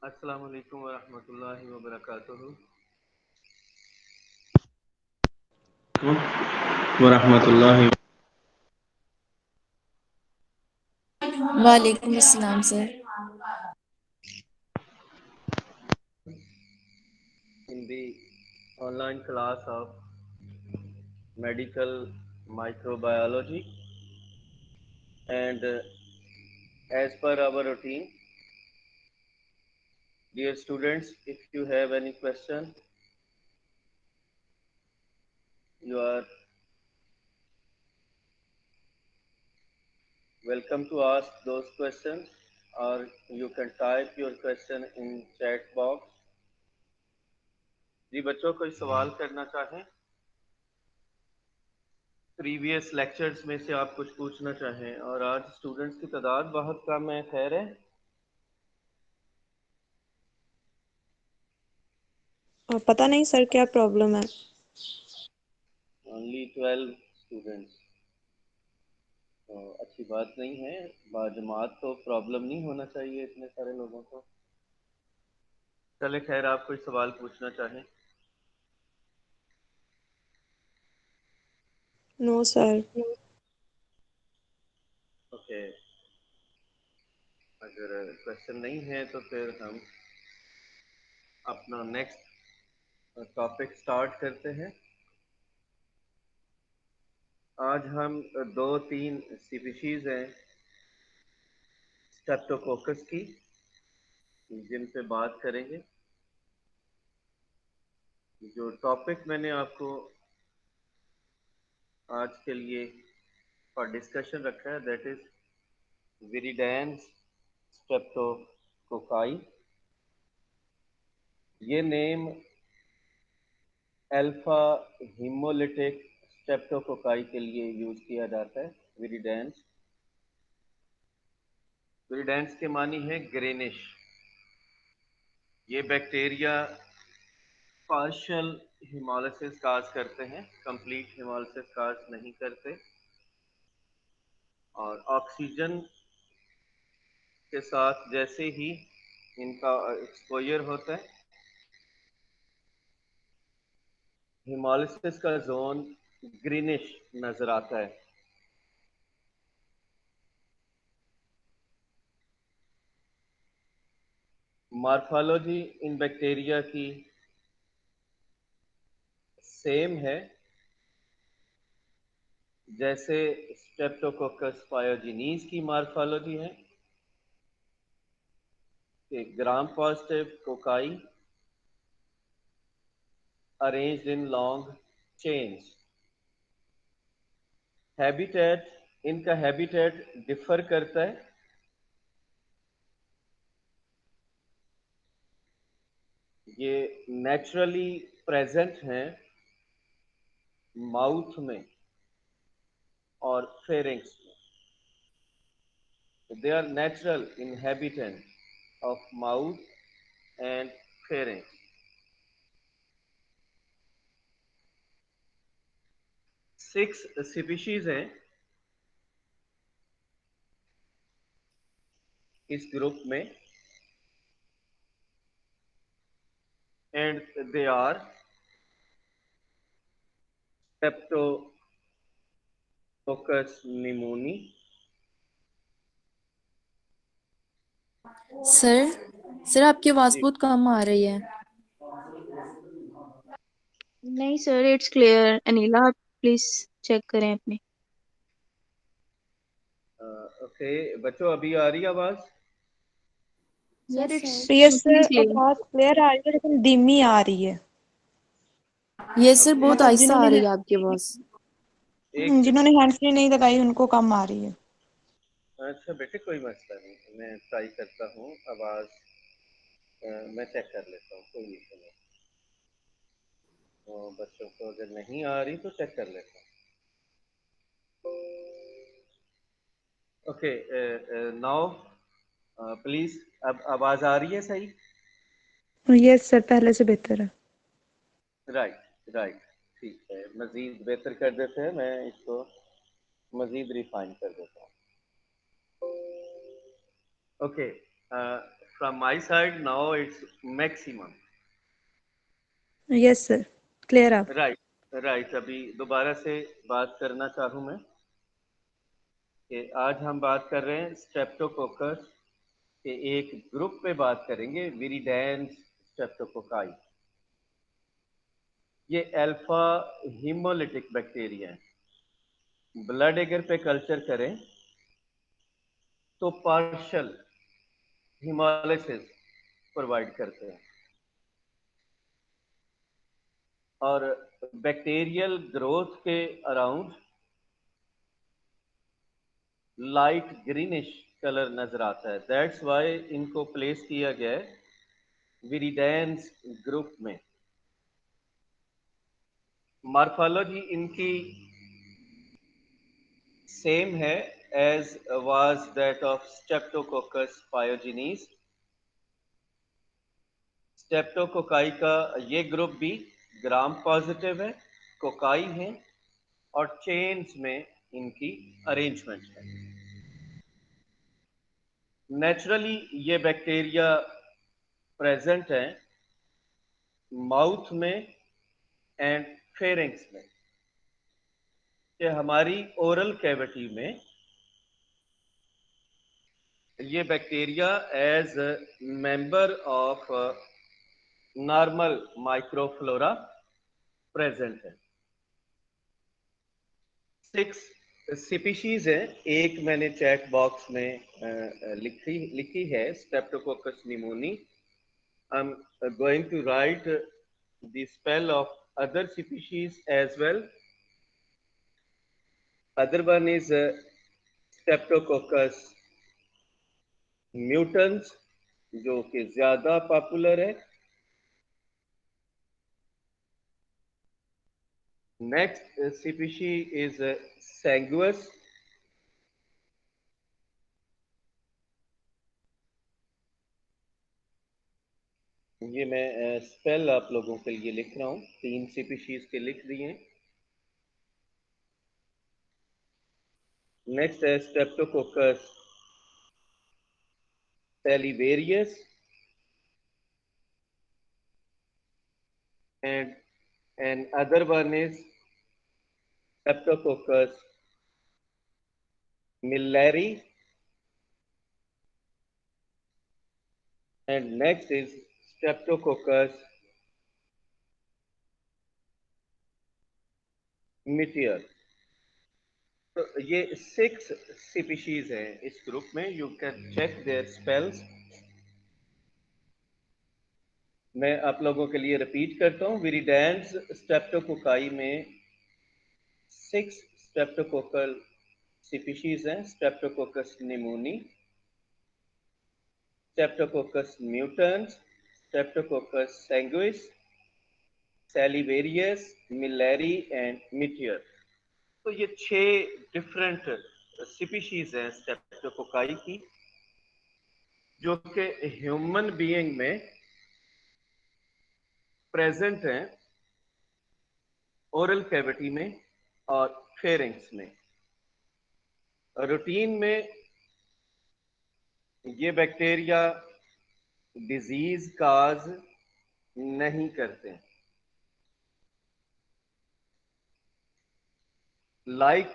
अस्सलाम वालेकुम वरहमतुल्लाहि वबरकातुहू वरहमतुल्लाहि। वालेकुम अस्सलाम sir. In the online class of medical microbiology, and as per our routine, dear students, if you have any question, you are welcome to ask those questions, or you can type your question in chat box. जी बच्चों, कोई सवाल करना चाहें? Previous lectures में से आप कुछ पूछना चाहें? और आज स्टूडेंट्स की तादाद बहुत कम है, खैर है। पता नहीं सर क्या प्रॉब्लम है। ओनली 12 स्टूडेंट्स, तो अच्छी बात नहीं है। बाजमात तो प्रॉब्लम नहीं होना चाहिए इतने सारे लोगों को। चले खैर, आप कोई सवाल पूछना चाहें? No sir. ओके, अगर क्वेश्चन नहीं है तो फिर हम अपना नेक्स्ट टॉपिक स्टार्ट करते हैं। आज हम दो तीन स्पीशीज हैं स्ट्रेप्टोकोकस की, जिन पे बात करेंगे। जो टॉपिक मैंने आपको आज के लिए फॉर डिस्कशन रखा है, दैट इज विरिडेंस स्ट्रेप्टोकोकाई। ये नेम अल्फा हीमोलिटिक स्ट्रेप्टोकोकाई के लिए यूज किया जाता है। विरिडेंस, विरिडेंस के मानी है ग्रेनिश। ये बैक्टीरिया पार्शियल हिमोलिसिस काज करते हैं, कंप्लीट हिमोलिसिस काज नहीं करते। और ऑक्सीजन के साथ जैसे ही इनका एक्सपोजर होता है, हिमोलिसिस का जोन ग्रीनिश नजर आता है। मॉर्फोलॉजी इन बैक्टीरिया की सेम है जैसे स्ट्रेप्टोकोकस पायोजिनीज की मॉर्फोलॉजी है कि gram positive cocci arranged in long chains. Habitat, इनका हैबिटेट डिफर करता है। ये नेचुरली प्रेजेंट हैं माउथ में और फेरिंग्स में। They are natural inhabitant of mouth and pharynx. 6 species हैं इस ग्रुप में, and they are streptococcus pneumoniae. Sir sir आपकी आवाज जी, बहुत कम आ रही है। नहीं सर, इट्स क्लियर। अनिला, आप प्लीज चेक करें अपने। ओके बच्चों, अभी आ रही आवाज? Sir yes it's sir. Yes totally sir, clear. आवाज क्लियर आ रही है लेकिन धीमी आ रही है। यस सर, ओके, बहुत मतलब आहिस्ता आ रही है आपकी आवाज। एक जिन्होंने हैंड फ्री नहीं लगाई उनको कम आ रही है। अच्छा बेटे, कोई मसला नहीं, मैं ट्राई करता हूँ आवाज। मैं चेक कर लेता हूँ, कोई इशू नहीं। तो बच्चों को अगर नहीं आ रही तो चेक कर लेता हूँ। ओके, नाउ प्लीज, अब आवाज आ रही है सही? यस सर, पहले से बेहतर है। राइट राइट, ठीक है। मजीद बेहतर कर देते हैं, मैं इसको मजीद रिफाइन कर देता हूँ। Okay, from my side now it's maximum. Yes sir, clear आप। राइट। अभी दोबारा से बात करना चाहूँ मैं कि आज हम बात कर रहे हैं स्ट्रेप्टोकोकस के एक ग्रुप पे बात करेंगे, विरिडेंस स्ट्रेप्टोकोकाई। ये अल्फा हीमोलिटिक बैक्टीरिया है। ब्लड अगर पे कल्चर करें तो पार्शियल हीमोलिसिस प्रोवाइड करते हैं और बैक्टीरियल ग्रोथ के अराउंड लाइट ग्रीनिश कलर नजर आता है। दैट्स वाई इनको प्लेस किया गया है विरिडेंस ग्रुप में। मॉर्फोलॉजी इनकी सेम है as was that of streptococcus pyogenes. Streptococci का ये ग्रुप भी ग्राम पॉजिटिव है, कोकाई है और चेन्स में इनकी अरेंजमेंट है। नेचुरली ये बैक्टीरिया प्रेजेंट है माउथ में एंड फेरिंग्स में, कि हमारी ओरल कैविटी में ये bacteria as member of normal microflora present है। 6 स्पीशीज है। एक मैंने चैट बॉक्स में लिखी है Streptococcus pneumoniae. I'm going to write the spell of other species as well. Other one is Streptococcus mutans, जो कि ज्यादा पॉपुलर है। Next species is Sanguis. ये मैं स्पेल आप लोगों के लिए लिख रहा हूँ, 3 स्पीशीज के लिख दिए। नेक्स्ट है Streptococcus salivarius and other one is Streptococcus milleri and next is Streptococcus meteor. तो ये 6 स्पीशीज हैं इस ग्रुप में। You can check their spells. मैं आप लोगों के लिए रिपीट करता हूँ। विरिडेंस स्ट्रेप्टोकोकाई में 6 स्ट्रेप्टोकोकल स्पीशीज हैं। Streptococcus pneumoniae, streptococcus mutans, streptococcus sanguis, salivarius, milleri and mitior. तो ये 6 डिफरेंट स्पीशीज हैं स्ट्रेप्टोकोकाई की, जो कि ह्यूमन बीइंग में प्रेजेंट हैं ओरल कैविटी में और फेरिंग्स में। रूटीन में ये बैक्टीरिया डिजीज काज नहीं करते। लाइक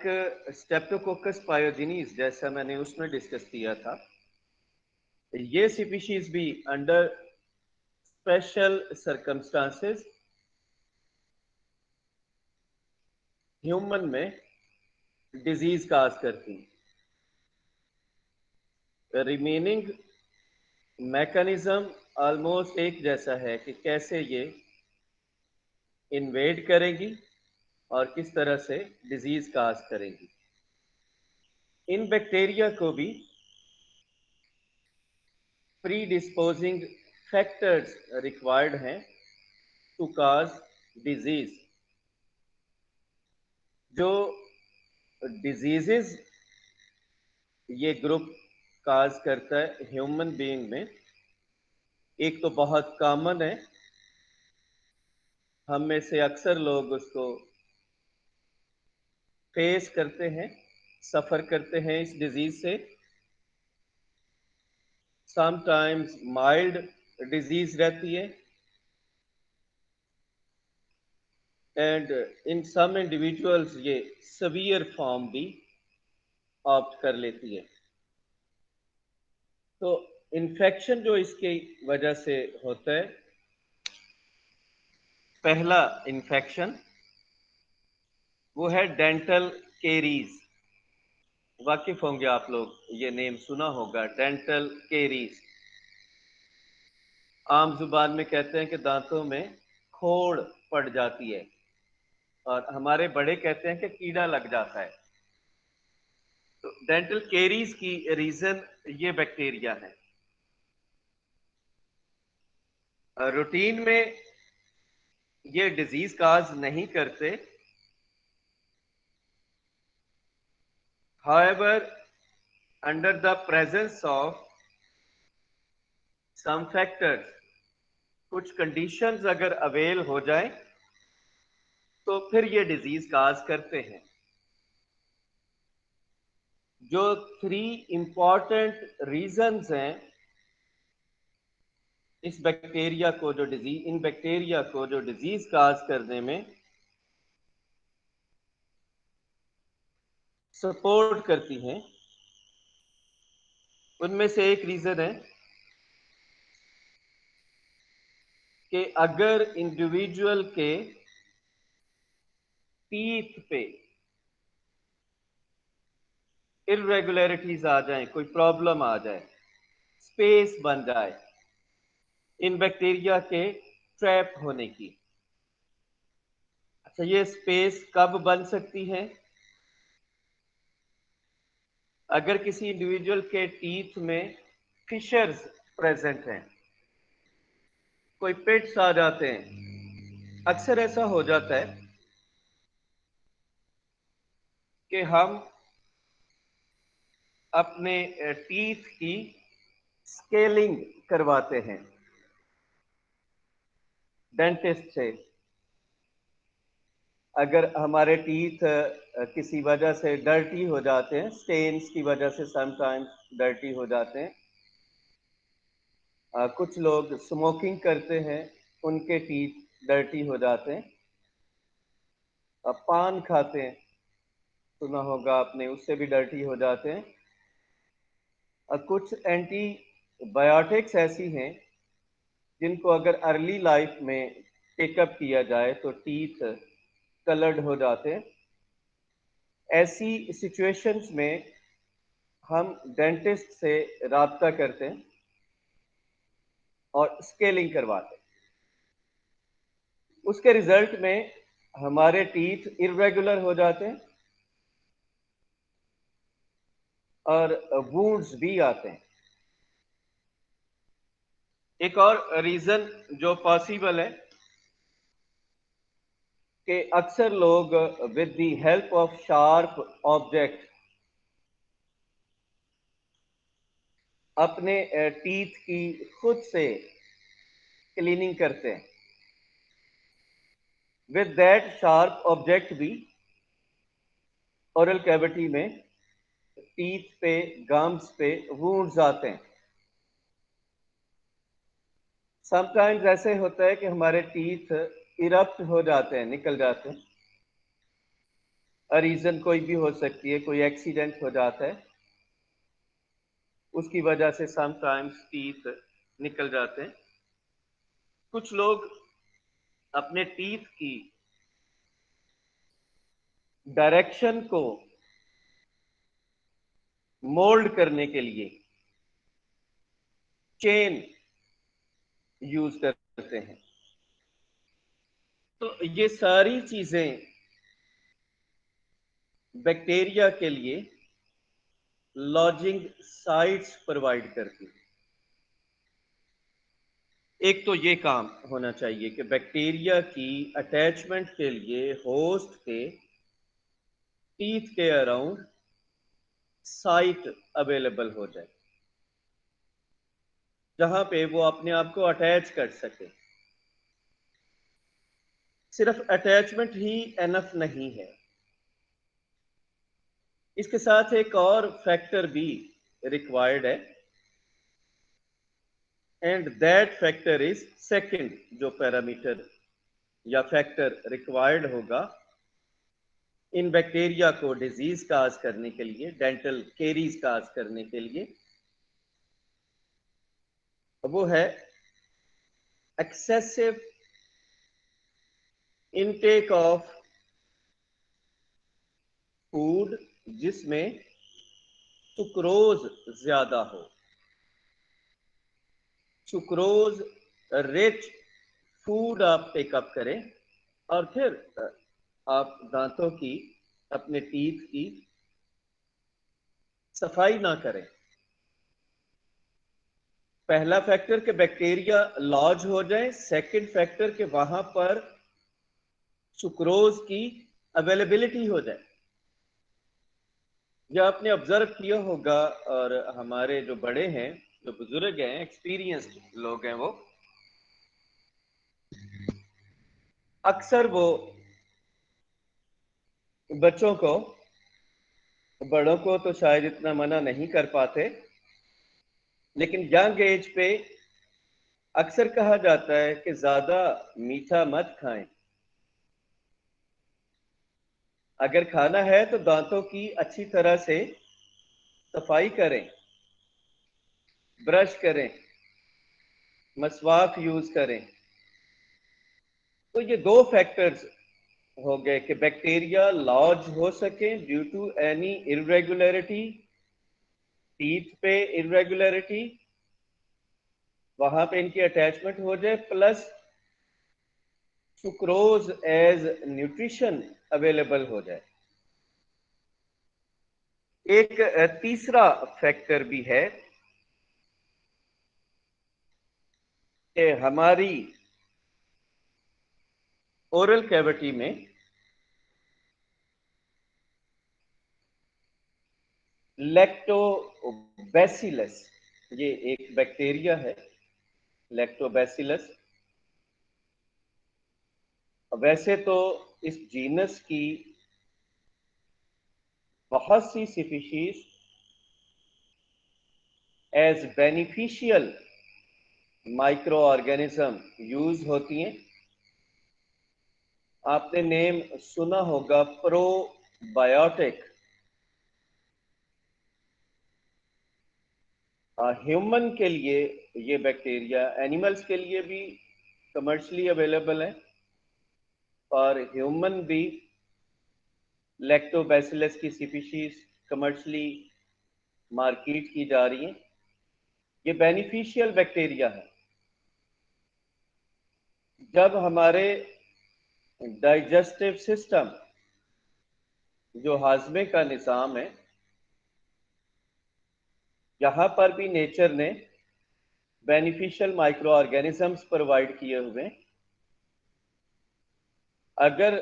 स्ट्रेप्टोकोकस पायोजेनिस, जैसा मैंने उसमें डिस्कस किया था, ये स्पीशीज भी अंडर स्पेशल सर्कमस्टांसेस ह्यूमन में डिजीज काज करती। रिमेनिंग मैकेनिज्म ऑलमोस्ट एक जैसा है कि कैसे ये इन्वेड करेंगी और किस तरह से डिजीज काज करेंगी। इन बैक्टीरिया को भी प्री डिस्पोजिंग फैक्टर्स रिक्वायर्ड हैं टू काज डिजीज। जो डिजीजेस ये ग्रुप काज करता है ह्यूमन बीइंग में, एक तो बहुत कॉमन है, हम में से अक्सर लोग उसको फेस करते हैं, सफर करते हैं इस डिजीज से। समटाइम्स माइल्ड डिजीज रहती है, एंड इन सम इंडिविजुअल्स ये सवियर फॉर्म भी ऑप्ट कर लेती है। तो इन्फेक्शन जो इसकी वजह से होता है, पहला इन्फेक्शन वो है डेंटल केरीज। वाकिफ होंगे आप लोग, ये नेम सुना होगा, डेंटल केरीज। आम जुबान में कहते हैं कि दांतों में खोड़ पड़ जाती है, और हमारे बड़े कहते हैं कि कीड़ा लग जाता है। तो डेंटल केरीज की रीजन ये बैक्टीरिया है। रूटीन में ये डिजीज काज नहीं करते, however under the presence of some factors, कुछ कंडीशंस अगर अवेल हो जाए तो फिर ये डिजीज काज करते हैं। जो 3 इंपॉर्टेंट रीजंस हैं इस बैक्टीरिया को जो डिजीज, इन बैक्टीरिया को जो डिजीज काज करने में सपोर्ट करती हैं, उनमें से एक रीजन है कि अगर इंडिविजुअल के टीथ पे इरेगुलरिटीज आ जाए, कोई प्रॉब्लम आ जाए, स्पेस बन जाए इन बैक्टीरिया के ट्रैप होने की। अच्छा, ये स्पेस कब बन सकती है? अगर किसी इंडिविजुअल के टीथ में फिशर्स प्रेजेंट हैं, कोई पिट्स आ जाते हैं। अक्सर ऐसा हो जाता है कि हम अपने टीथ की स्केलिंग करवाते हैं डेंटिस्ट से। अगर हमारे टीथ किसी वजह से डर्टी हो जाते हैं, स्टेन्स की वजह से समटाइम्स डर्टी हो जाते हैं, कुछ लोग स्मोकिंग करते हैं, उनके टीथ डर्टी हो जाते हैं, पान खाते हैं, सुना होगा आपने, उससे भी डर्टी हो जाते हैं। कुछ एंटीबायोटिक्स ऐसी हैं जिनको अगर अर्ली लाइफ में टेकअप किया जाए तो टीथ कलर्ड हो जाते हैं। ऐसी सिचुएशंस में हम डेंटिस्ट से राब्ता करते हैं और स्केलिंग करवाते हैं। उसके रिजल्ट में हमारे टीथ इरेगुलर हो जाते हैं और वुंड्स भी आते हैं। एक और रीजन जो पॉसिबल है कि अक्सर लोग with the help of sharp object अपने टीथ की खुद से क्लीनिंग करते हैं। विद दैट शार्प ऑब्जेक्ट भी ओरल कैविटी में टीथ पे, गम्स पे वुंड्स आते हैं। समटाइम्स ऐसे होता है कि हमारे टीथ इरप्ट हो जाते हैं, निकल जाते हैं। रीजन कोई भी हो सकती है, कोई एक्सीडेंट हो जाता है, उसकी वजह से समटाइम्स टीथ निकल जाते हैं। कुछ लोग अपने टीथ की डायरेक्शन को मोल्ड करने के लिए चेन यूज करते हैं। तो ये सारी चीजें बैक्टीरिया के लिए लॉजिंग साइट्स प्रोवाइड करती हैं। एक तो ये काम होना चाहिए कि बैक्टीरिया की अटैचमेंट के लिए होस्ट के टीथ के अराउंड साइट अवेलेबल हो जाए जहां पे वो अपने आप को अटैच कर सके। सिर्फ अटैचमेंट ही एनफ नहीं है, इसके साथ एक और फैक्टर भी रिक्वायर्ड है and that factor is second जो पैरामीटर या फैक्टर रिक्वायर्ड होगा इन बैक्टीरिया को डिजीज काज करने के लिए, डेंटल केरीज काज करने के लिए, वो है एक्सेसिव इनटेक ऑफ फूड जिसमें सुक्रोज ज्यादा हो, सुक्रोज रिच फूड आप टेकअप करें और फिर आप दांतों की, अपने टीथ की सफाई ना करें। पहला फैक्टर के बैक्टीरिया लॉज हो जाए, सेकंड फैक्टर के वहां पर सुक्रोज की अवेलेबिलिटी हो जाए। यह आपने ऑब्जर्व किया होगा, और हमारे जो बड़े हैं, जो बुजुर्ग हैं, एक्सपीरियंस्ड लोग हैं, वो अक्सर वो बच्चों को, बड़ों को तो शायद इतना मना नहीं कर पाते, लेकिन यंग एज पे अक्सर कहा जाता है कि ज्यादा मीठा मत खाएं। अगर खाना है तो दांतों की अच्छी तरह से सफाई करें, ब्रश करें, मसवाक यूज करें। तो ये दो फैक्टर्स हो गए कि बैक्टीरिया लॉज हो सके due to any irregularity, teeth पे इरेगुलरिटी, वहां पे इनकी अटैचमेंट हो जाए, plus sucrose as nutrition available हो जाए। एक तीसरा फैक्टर भी है कि हमारी ओरल कैविटी में लैक्टोबैसिलस, ये एक बैक्टीरिया है, लैक्टोबैसिलस। वैसे तो इस जीनस की बहुत सी species as beneficial micro organism use होती हैं। आपने नेम सुना होगा प्रोबायोटिक। ह्यूमन के लिए ये बैक्टीरिया, एनिमल्स के लिए भी कमर्शियली अवेलेबल है, और ह्यूमन भी लैक्टोबैसिलस की स्पीशीज कमर्शियली मार्केट की जा रही हैं। ये बेनिफिशियल बैक्टीरिया है। जब हमारे डाइजेस्टिव सिस्टम, जो हाजमे का निज़ाम है, यहां पर भी नेचर ने बेनिफिशियल माइक्रो ऑर्गेनिजम्स प्रोवाइड किए हुए हैं। अगर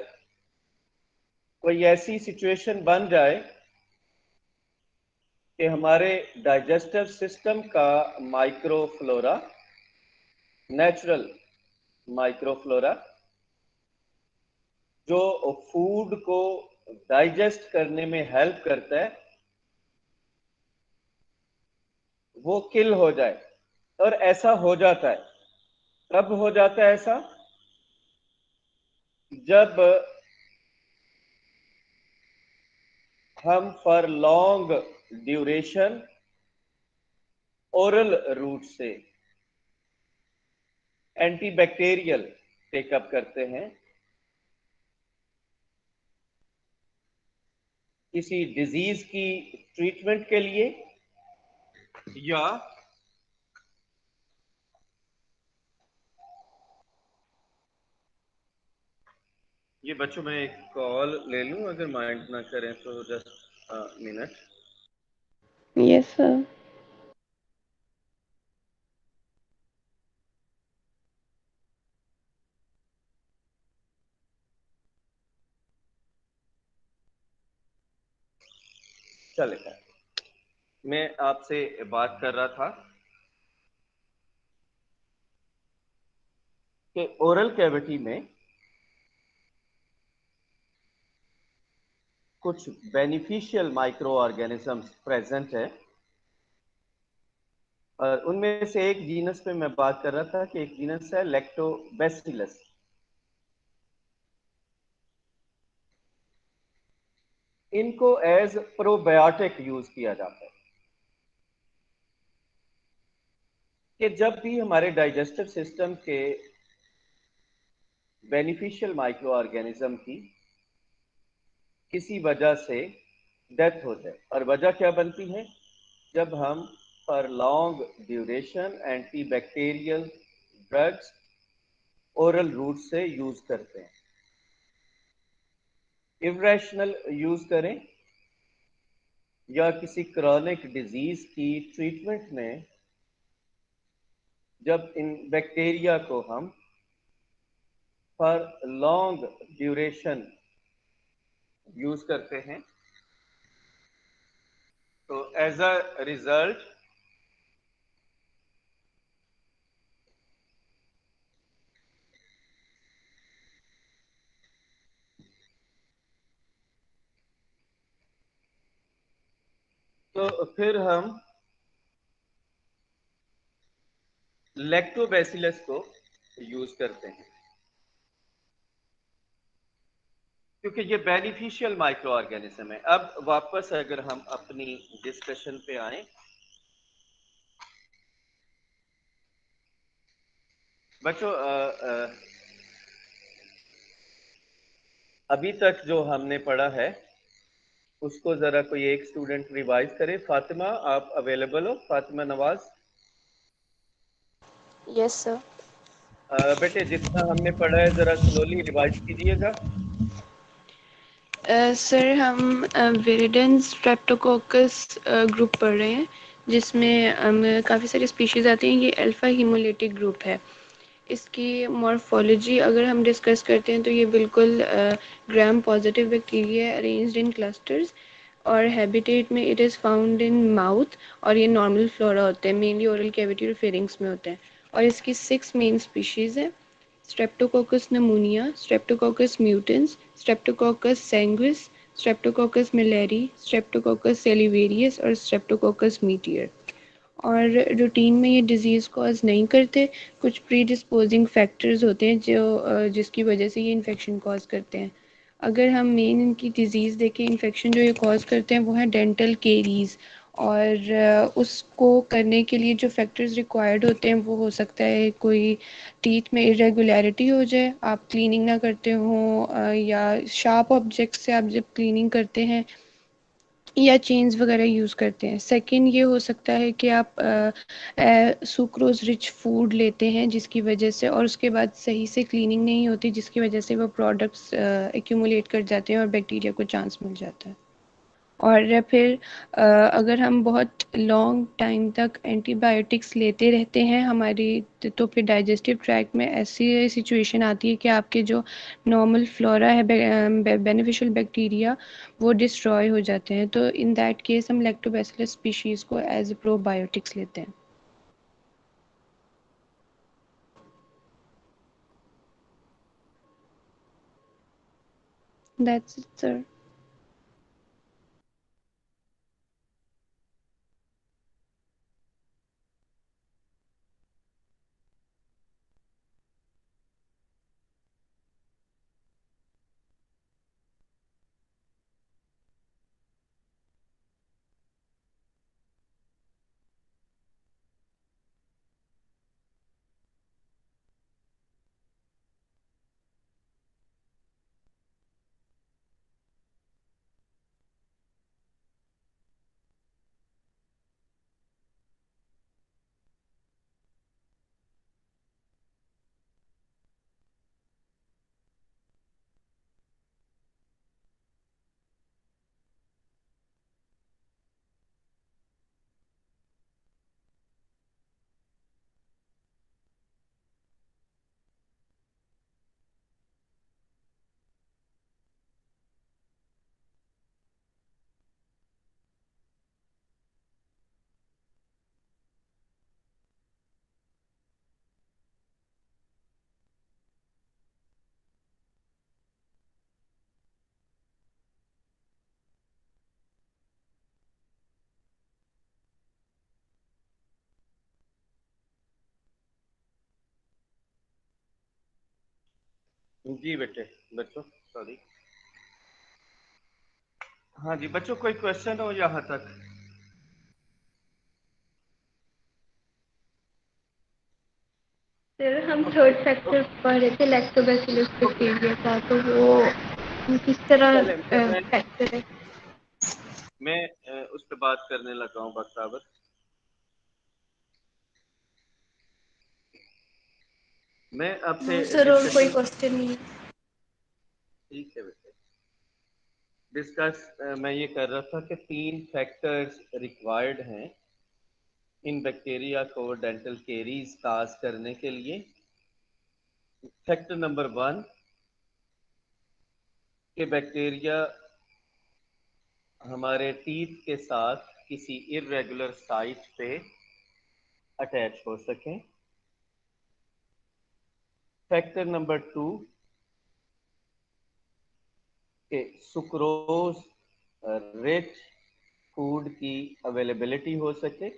कोई ऐसी सिचुएशन बन जाए कि हमारे डाइजेस्टिव सिस्टम का माइक्रोफ्लोरा, नेचुरल माइक्रोफ्लोरा, जो फूड को डाइजेस्ट करने में हेल्प करता है, वो किल हो जाए, और ऐसा हो जाता है। कब हो जाता है ऐसा? जब हम for long duration oral route से एंटीबैक्टीरियल टेकअप करते हैं, किसी डिजीज की ट्रीटमेंट के लिए, या ये बच्चों, मैं एक कॉल ले लूं अगर माइंड ना करें तो, जस्ट मिनट। Yes, sir. चलेगा। मैं आपसे बात कर रहा था कि ओरल कैविटी में कुछ बेनिफिशियल माइक्रो ऑर्गेनिजम्स प्रेजेंट है, और उनमें से एक जीनस पे मैं बात कर रहा था कि एक जीनस है लैक्टोबैसिलस। इनको एज प्रोबायोटिक यूज किया जाता है कि जब भी हमारे डाइजेस्टिव सिस्टम के बेनिफिशियल माइक्रो ऑर्गेनिज्म की किसी वजह से डेथ हो जाए, और वजह क्या बनती है, जब हम for long duration antibacterial drugs oral route से यूज करते हैं, इरेशनल यूज करें या किसी क्रॉनिक डिजीज की ट्रीटमेंट में जब इन बैक्टीरिया को हम फॉर लॉन्ग ड्यूरेशन यूज करते हैं, तो एज अ रिजल्ट तो फिर हम लैक्टोबैसिलस को यूज करते हैं क्योंकि ये बेनिफिशियल माइक्रो ऑर्गेनिज्म है। अब वापस अगर हम अपनी डिस्कशन पे आए, बच्चों अभी तक जो हमने पढ़ा है उसको जरा कोई एक स्टूडेंट रिवाइज करे। फातिमा, आप अवेलेबल हो? Fatima Nawaz, Yes, sir. बेटे जितना हमने पढ़ा है जरा स्लोली रिवाइज कीजिएगा। सर हम विरिडेन स्ट्रेप्टोकोकस ग्रुप पढ़ रहे हैं, जिसमें काफ़ी सारी स्पीशीज़ आती हैं। ये अल्फ़ा हीमोलिटिक ग्रुप है। इसकी मॉर्फोलॉजी अगर हम डिस्कस करते हैं तो ये बिल्कुल ग्राम पॉजिटिव बैक्टीरिया है, अरेंज्ड इन क्लस्टर्स, और हैबिटेट में it is found in mouth, और ये नॉर्मल फ्लोरा होते हैं, मेनली ओरल कैविटी और फेरिंग्स में होते हैं। और इसकी 6 मेन स्पीशीज़ हैं: streptococcus pneumoniae, streptococcus mutans, streptococcus sanguis, streptococcus milleri, streptococcus salivarius और स्ट्रेप्टोकोकस मीटियर। और रूटीन में ये डिज़ीज़ कॉज नहीं करते। कुछ प्री डिस्पोजिंग फैक्टर्स होते हैं जो जिसकी वजह से ये इन्फेक्शन कॉज करते हैं। अगर हम मेन इनकी डिज़ीज़ देखें, इन्फेक्शन जो ये कॉज करते हैं वो है डेंटल केरीज, और उसको करने के लिए जो फैक्टर्स रिक्वायर्ड होते हैं वो हो सकता है कोई टीथ में इरेगुलरिटी हो जाए, आप क्लीनिंग ना करते हो, या शार्प ऑब्जेक्ट से आप जब क्लीनिंग करते हैं, या चेन्स वगैरह यूज़ करते हैं। सेकंड ये हो सकता है कि आप सुक्रोज रिच फूड लेते हैं जिसकी वजह से, और उसके बाद सही से क्लीनिंग नहीं होती जिसकी वजह से वो प्रोडक्ट्स एक्यूमुलेट कर जाते हैं और बैक्टीरिया को चांस मिल जाता है। और फिर अगर हम बहुत लॉन्ग टाइम तक एंटीबायोटिक्स लेते रहते हैं हमारी, तो फिर डाइजेस्टिव ट्रैक्ट में ऐसी सिचुएशन आती है कि आपके जो नॉर्मल फ्लोरा है, बेनिफिशियल बैक्टीरिया, वो डिस्ट्रॉय हो जाते हैं। तो इन दैट केस हम लैक्टोबैसिलस स्पीशीज़ को एज प्रोबायोटिक्स लेते हैं। That's it sir. जी बेटे, बच्चों सॉरी। हाँ जी बच्चों, कोई क्वेश्चन हो यहाँ तक? सर हम थर्ड फैक्टर पढ़ रहे थे लैक्टोबैसिलस बैक्टीरिया का, तो वो किस तरह पहले फैक्टर है? मैं उस पर बात करने लगा हूँ बराबर। मैं आपसे नो सर, और कोई डिस्कशन, क्वेश्चन नहीं है। ठीक है बेटे, डिस्कस मैं ये कर रहा था कि 3 फैक्टर्स रिक्वायर्ड हैं इन बैक्टीरिया को डेंटल केरीज काज करने के लिए। फैक्टर नंबर 1 कि बैक्टीरिया हमारे टीथ के साथ किसी इर्रेगुलर साइट पे अटैच हो सकें। फैक्टर नंबर 2 कि सुक्रोज रिच फूड की अवेलेबिलिटी हो सके।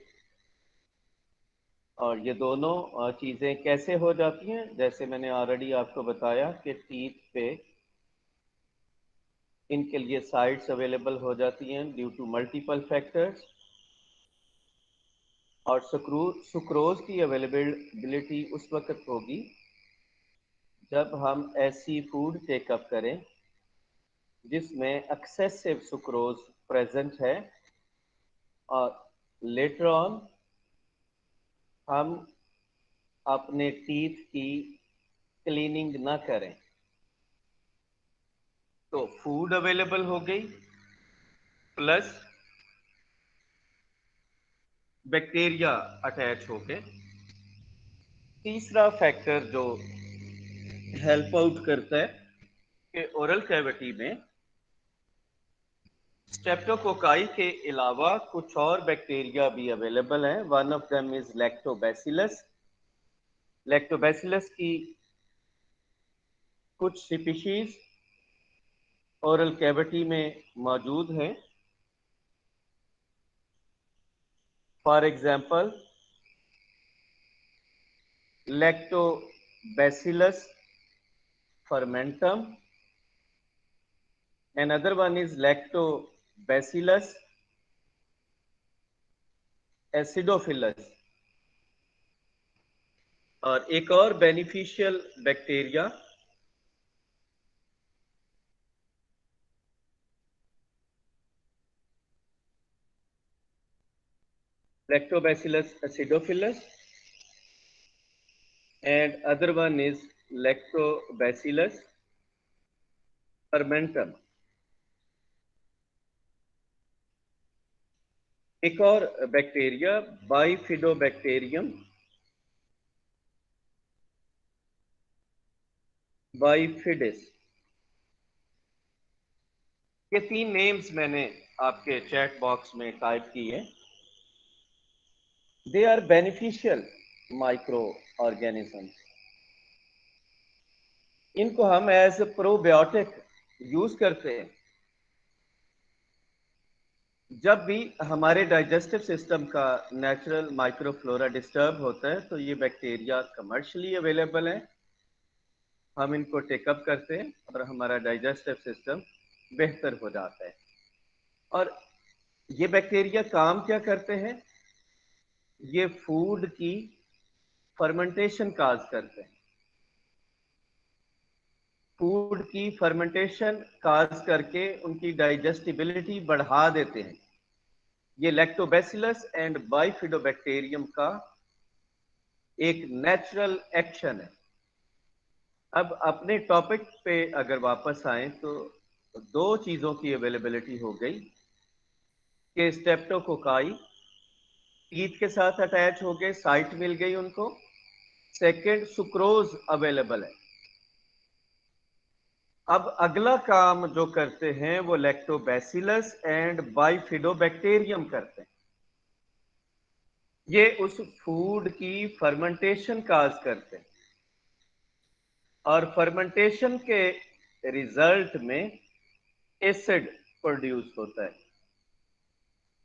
और ये दोनों चीज़ें कैसे हो जाती हैं, जैसे मैंने ऑलरेडी आपको बताया कि टीथ पे इनके लिए साइट्स अवेलेबल हो जाती हैं ड्यू टू मल्टीपल फैक्टर्स। और सुक्रोज की अवेलेबिलिटी उस वक्त होगी जब हम ऐसी फूड टेकअप करें जिसमें एक्सेसिव सुक्रोज प्रेजेंट है और लेटर ऑन हम अपने टीथ की क्लीनिंग ना करें, तो फूड अवेलेबल हो गई प्लस बैक्टीरिया अटैच हो गए। तीसरा फैक्टर जो हेल्प आउट करता है कि ओरल कैविटी में स्ट्रेप्टोकोकाई के अलावा कुछ और बैक्टीरिया भी अवेलेबल हैं। One of them is lactobacillus. Lactobacillus की कुछ स्पीशीज ओरल कैविटी में मौजूद हैं। For example lactobacillus fermentum, another one is lactobacillus acidophilus, और एक और beneficial bacteria lactobacillus acidophilus and other one is lactobacillus fermentum। एक और बैक्टीरिया बाइफिडोबैक्टीरियम बाइफिडिस। ये 3 नेम्स मैंने आपके चैट बॉक्स में टाइप किए। They are beneficial micro organism. इनको हम एज प्रोबायोटिक यूज करते हैं। जब भी हमारे डाइजेस्टिव सिस्टम का नेचुरल माइक्रोफ्लोरा डिस्टर्ब होता है तो ये बैक्टीरिया कमर्शियली अवेलेबल है, हम इनको टेकअप करते हैं और हमारा डाइजेस्टिव सिस्टम बेहतर हो जाता है। और ये बैक्टीरिया काम क्या करते हैं? ये फूड की फर्मेंटेशन काज करते हैं। फूड की फर्मेंटेशन काज करके उनकी डाइजेस्टिबिलिटी बढ़ा देते हैं। ये लैक्टोबैसिलस एंड बाइफिडोबैक्टीरियम का एक नेचुरल एक्शन है। अब अपने टॉपिक पे अगर वापस आए तो 2 चीजों की अवेलेबिलिटी हो गई कि स्ट्रेप्टोकोकाई टीथ के साथ अटैच हो गए, साइट मिल गई उनको। सेकेंड, सुक्रोज अवेलेबल है। अब अगला काम जो करते हैं वो लैक्टोबैसिलस एंड बाइफिडोबैक्टीरियम करते हैं। ये उस फूड की फर्मेंटेशन काज करते हैं और फर्मेंटेशन के रिजल्ट में एसिड प्रोड्यूस होता है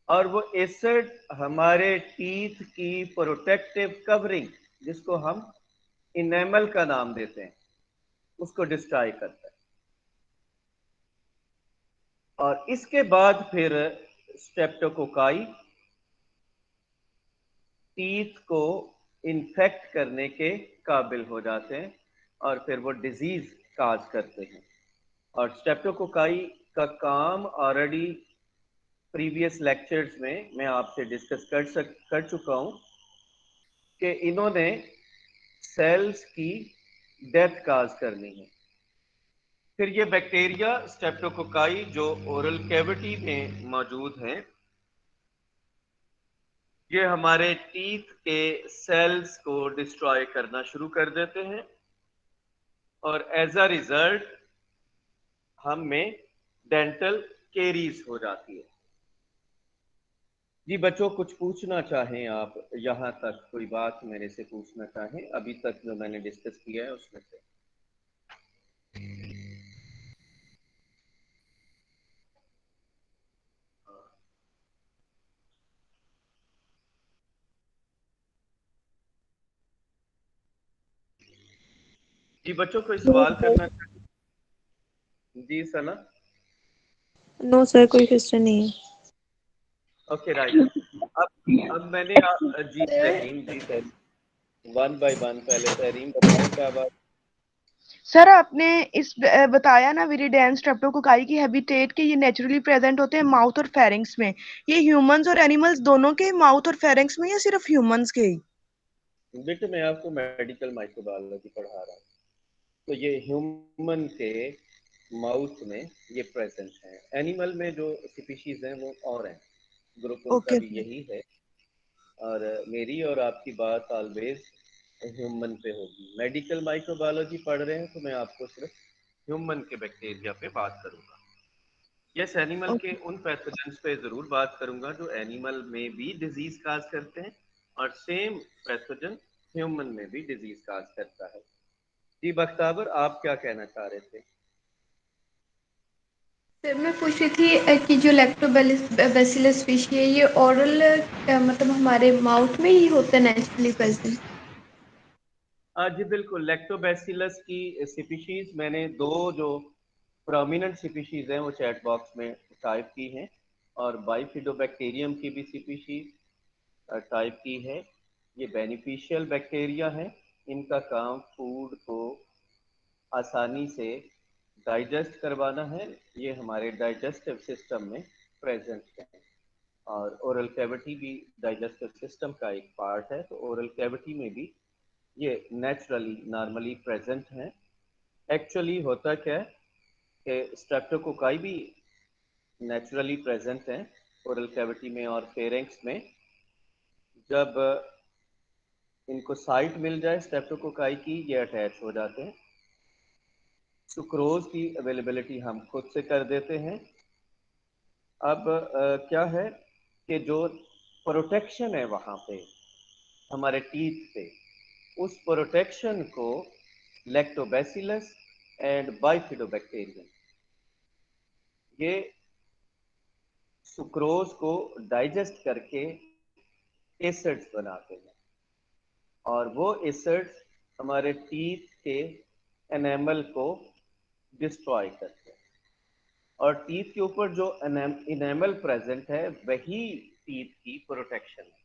और वो एसिड हमारे टीथ की प्रोटेक्टिव कवरिंग, जिसको हम इनेमल का नाम देते हैं, उसको डिस्ट्रॉय करता है। और इसके बाद फिर स्ट्रेप्टोकोकाई टीथ को इन्फेक्ट करने के काबिल हो जाते हैं और फिर वो डिजीज काज करते हैं। और स्ट्रेप्टोकोकाई का काम ऑलरेडी प्रीवियस लेक्चर्स में मैं आपसे डिस्कस कर चुका हूं कि इन्होंने सेल्स की डेथ काज करनी है। फिर ये बैक्टीरिया स्ट्रेप्टोकोकाई जो ओरल कैविटी में मौजूद हैं, ये हमारे टीथ के सेल्स को डिस्ट्रॉय करना शुरू कर देते हैं और एज अ रिजल्ट हम में डेंटल केरीज हो जाती है। जी बच्चों, कुछ पूछना चाहें आप? यहाँ तक कोई बात मेरे से पूछना चाहें अभी तक जो मैंने डिस्कस किया है उसमें से? जी बच्चों, कोई सवाल करना चाहें? जी सना। नो सर, कोई क्वेश्चन नहीं है। Okay right. अब मैंने जी तहरीम वन बाय वन, पहले तहरीम बताएं क्या बात। सर आपने इस बताया ना विरिडेंस स्ट्रेप्टोकोकाई की हैबिटेट के ये नेचुरली प्रेजेंट होते हैं माउथ और फेरिंग्स में। ये ह्यूमंस और एनिमल्स दोनों के माउथ और फेरिंग्स में या सिर्फ ह्यूमंस के ही? बेटे मैं आपको मेडिकल माइक्रोबायोलॉजी पढ़ा रहा हूँ, तो ये ह्यूमन के माउथ में ये प्रेजेंट है। एनिमल में जो स्पीशीज हैं वो और हैं, ग्रुप उनका ओके भी यही है। और मेरी और आपकी बात ऑलवेज ह्यूमन पे होगी। मेडिकल माइक्रोबायोलॉजी पढ़ रहे हैं तो मैं आपको सिर्फ ह्यूमन के बैक्टीरिया पे बात करूंगा। यस, एनिमल के उन पैथोजेंस पे जरूर बात करूंगा जो एनिमल में भी डिजीज काज करते हैं और सेम पैथोजन ह्यूमन में भी डिजीज काज करता है। जी बख्ताबर, आप क्या कहना चाह रहे थे? सर मैं पूछ रही थी कि जो लैक्टोबैसिलस स्पीशी है ये ओरल मतलब हमारे माउथ में ही होता है नेचुरली प्रेजेंट? जी बिल्कुल, लैक्टोबैसिलस की स्पीशीज मैंने दो जो प्रोमिनेंट स्पीशीज हैं वो चैट बॉक्स में टाइप की हैं, और बाइफिडोबैक्टीरियम की भी स्पीशीज टाइप की है। ये बेनिफिशियल बैक्टीरिया हैं, इनका काम फूड को आसानी से डाइजेस्ट करवाना है। ये हमारे डाइजेस्टिव सिस्टम में प्रेजेंट है और ओरल कैविटी भी डाइजेस्टिव सिस्टम का एक पार्ट है, तो ओरल कैविटी में भी ये नेचुरली नॉर्मली प्रेजेंट हैं। एक्चुअली होता क्या है कि स्ट्रेप्टोकोकाई भी नेचुरली प्रेजेंट हैं ओरल कैविटी में और फेरेंक्स में। जब इनको साइट मिल जाए स्ट्रेप्टोकोकाई की, ये अटैच हो जाते हैं। सुक्रोज की अवेलेबिलिटी हम खुद से कर देते हैं। अब क्या है कि जो प्रोटेक्शन है वहाँ पे हमारे टीथ पे, उस प्रोटेक्शन को लैक्टोबैसिलस एंड बाइफिडोबैक्टीरियम ये सुक्रोज को डाइजेस्ट करके एसिड्स बनाते हैं और वो एसिड्स हमारे टीथ के एनेमल को डिस्ट्रॉय करते हैं। और टीथ के ऊपर जो इनेमल प्रेजेंट है वही टीथ की प्रोटेक्शन है।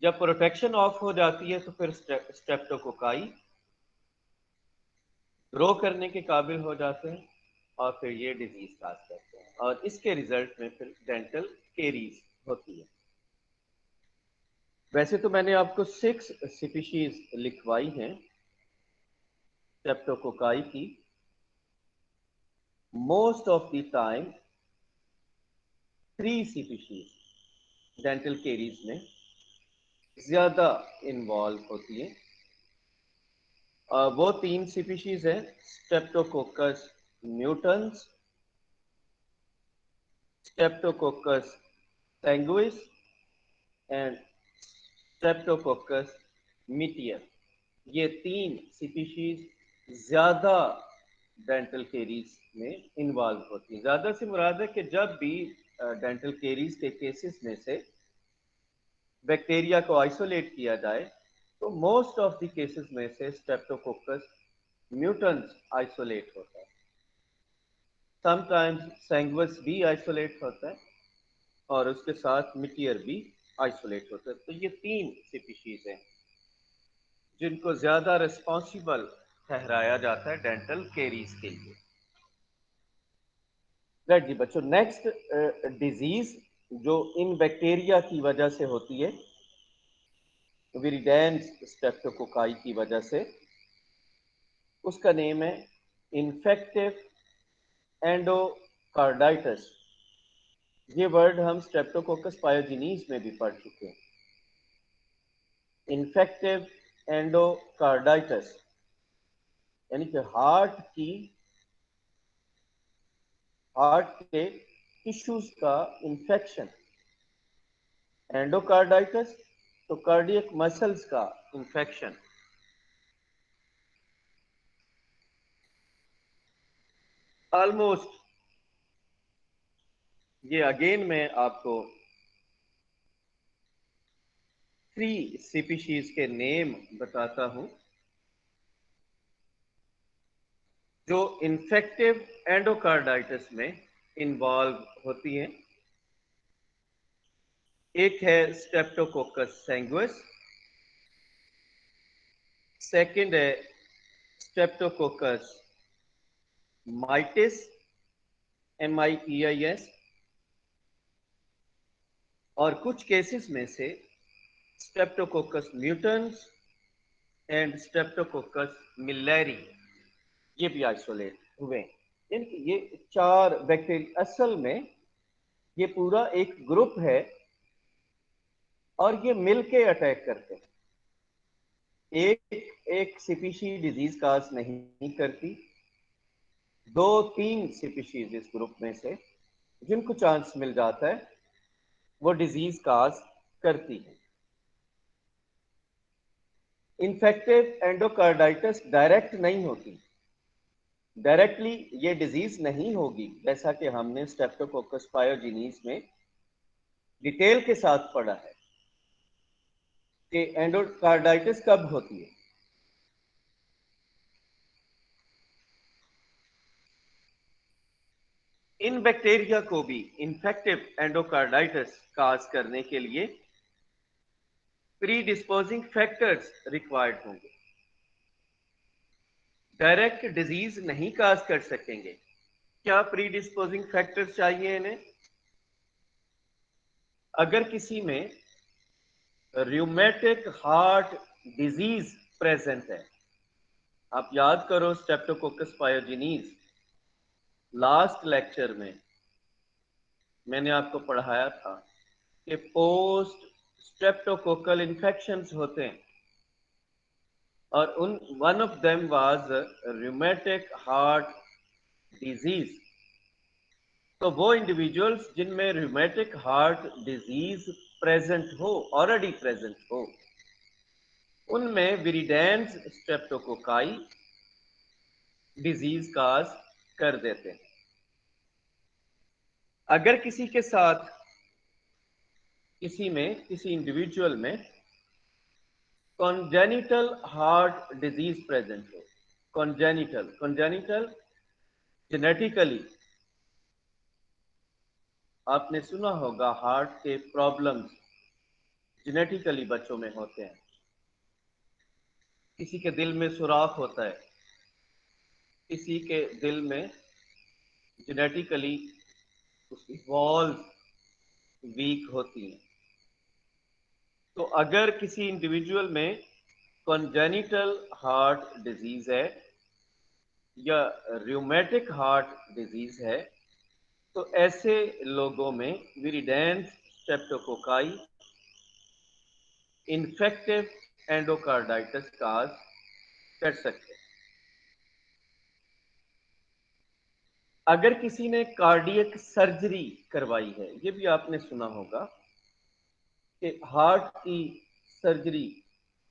जब प्रोटेक्शन ऑफ हो जाती है तो फिर स्ट्रेप्टोकोकाई ग्रो करने के काबिल हो जाते हैं और फिर ये डिजीज काज करते हैं और इसके रिजल्ट में फिर डेंटल केरीज होती है। वैसे तो मैंने आपको 6 स्पीशीज लिखवाई हैं स्ट्रेप्टोकोकाई की। Most of the time 3 species dental caries में ज्यादा इन्वॉल्व होती है। वो 3 स्पीशीज है streptococcus mutans, streptococcus sanguis and streptococcus mitior. ये 3 स्पीशीज ज्यादा डेंटल केरीज में इन्वॉल्व होती है। ज्यादा से मुराद है कि जब भी डेंटल केरीज के केसेस में से बैक्टीरिया को आइसोलेट किया जाए तो मोस्ट ऑफ द केसेस में से स्ट्रेप्टोकोकस म्यूटेंस आइसोलेट होता है, समटाइम्स सैंगवस भी आइसोलेट होता है और उसके साथ मिटियर भी आइसोलेट होता है। तो ये 3 स्पीशीज हैं जिनको ज्यादा रिस्पॉन्सिबल ठहराया जाता है डेंटल केरीज के लिए। राइट जी बच्चों, नेक्स्ट डिजीज जो इन बैक्टीरिया की वजह से होती है, विरिडेंस स्ट्रेप्टोकोकाई की वजह से, उसका नेम है इन्फेक्टिव एंडोकार्डाइटिस। ये वर्ड हम स्ट्रेप्टोकोकस पायोजिनीज में भी पढ़ चुके हैं। इन्फेक्टिव एंडोकार्डाइटिस यानी कि हार्ट के टिश्यूज का इंफेक्शन। एंडोकार्डाइटिस तो कार्डियक मसल्स का इंफेक्शन। ऑलमोस्ट ये अगेन मैं आपको 3 स्पीशीज के नेम बताता हूं जो इन्फेक्टिव एंडोकार्डाइटिस में इन्वॉल्व होती हैं। एक है स्ट्रेप्टोकोकस सैंगुइस, सेकंड है स्ट्रेप्टोकोकस माइटिस, MIEIS, और कुछ केसेस में से स्ट्रेप्टोकोकस म्यूटेंस एंड स्ट्रेप्टोकोकस मिलेरी ये भी आइसोलेट हुए। यानी ये 4 बैक्टीरिया असल में ये पूरा एक ग्रुप है और ये मिलके अटैक करते हैं। एक स्पीशी डिजीज काज नहीं करती, 2-3 स्पीशीज इस ग्रुप में से जिनको चांस मिल जाता है वो डिजीज काज करती है। इन्फेक्टिव एंडोकार्डाइटिस डायरेक्ट नहीं होती, डायरेक्टली ये डिजीज नहीं होगी, जैसा कि हमने स्ट्रेप्टोकोकस पायोजिनीज में डिटेल के साथ पढ़ा है कि एंडोकार्डाइटिस कब होती है। इन बैक्टीरिया को भी इन्फेक्टिव एंडोकार्डाइटिस काज करने के लिए प्रीडिस्पोजिंग फैक्टर्स रिक्वायर्ड होंगे, डायरेक्ट डिजीज नहीं काज कर सकेंगे। क्या प्रीडिस्पोजिंग फैक्टर्स चाहिए इन्हें? अगर किसी में रूमेटिक हार्ट डिजीज प्रेजेंट है, आप याद करो स्ट्रेप्टोकोकस पायोजिनीज लास्ट लेक्चर में मैंने आपको पढ़ाया था कि पोस्ट स्ट्रेप्टोकोकल इन्फेक्शंस होते हैं और one of them was rheumatic heart disease. तो वो इंडिविजुअल्स जिनमें रूमेटिक हार्ट डिजीज प्रेजेंट हो, ऑलरेडी प्रेजेंट हो, उनमें विरिडेंस स्ट्रेप्टोकोकाई डिजीज काज कर देते हैं। अगर किसी इंडिविजुअल में कॉन्जेनिटल हार्ट डिजीज प्रेजेंट हो, कॉन्जेनिटल जेनेटिकली, आपने सुना होगा हार्ट के प्रॉब्लम्स जेनेटिकली बच्चों में होते हैं। किसी के दिल में सुराख होता है, किसी के दिल में जेनेटिकली उसकी वॉल्व वीक होती हैं। तो अगर किसी इंडिविजुअल में कॉन्जेनिटल हार्ट डिजीज है या रूमेटिक हार्ट डिजीज है तो ऐसे लोगों में viridans streptococci infective endocarditis cause कर सकते हैं। अगर किसी ने कार्डियक सर्जरी करवाई है, ये भी आपने सुना होगा कि हार्ट की सर्जरी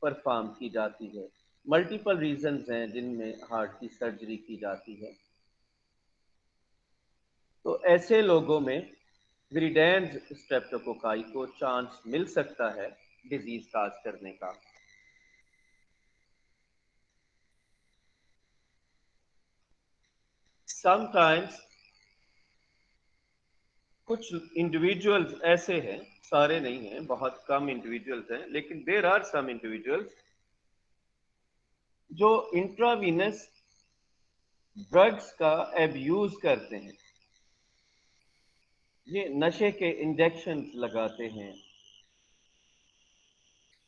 परफॉर्म की जाती है। मल्टीपल रीजंस हैं जिनमें हार्ट की सर्जरी की जाती है। तो ऐसे लोगों में विरिडेंस स्ट्रेप्टोकोकाई को चांस मिल सकता है डिजीज काज करने का। समटाइम्स कुछ इंडिविजुअल्स ऐसे हैं, सारे नहीं हैं, बहुत कम इंडिविजुअल्स हैं, लेकिन देर आर सम इंडिविजुअल्स जो इंट्रावीनस ड्रग्स का एब्यूज करते हैं। ये नशे के इंजेक्शन लगाते हैं।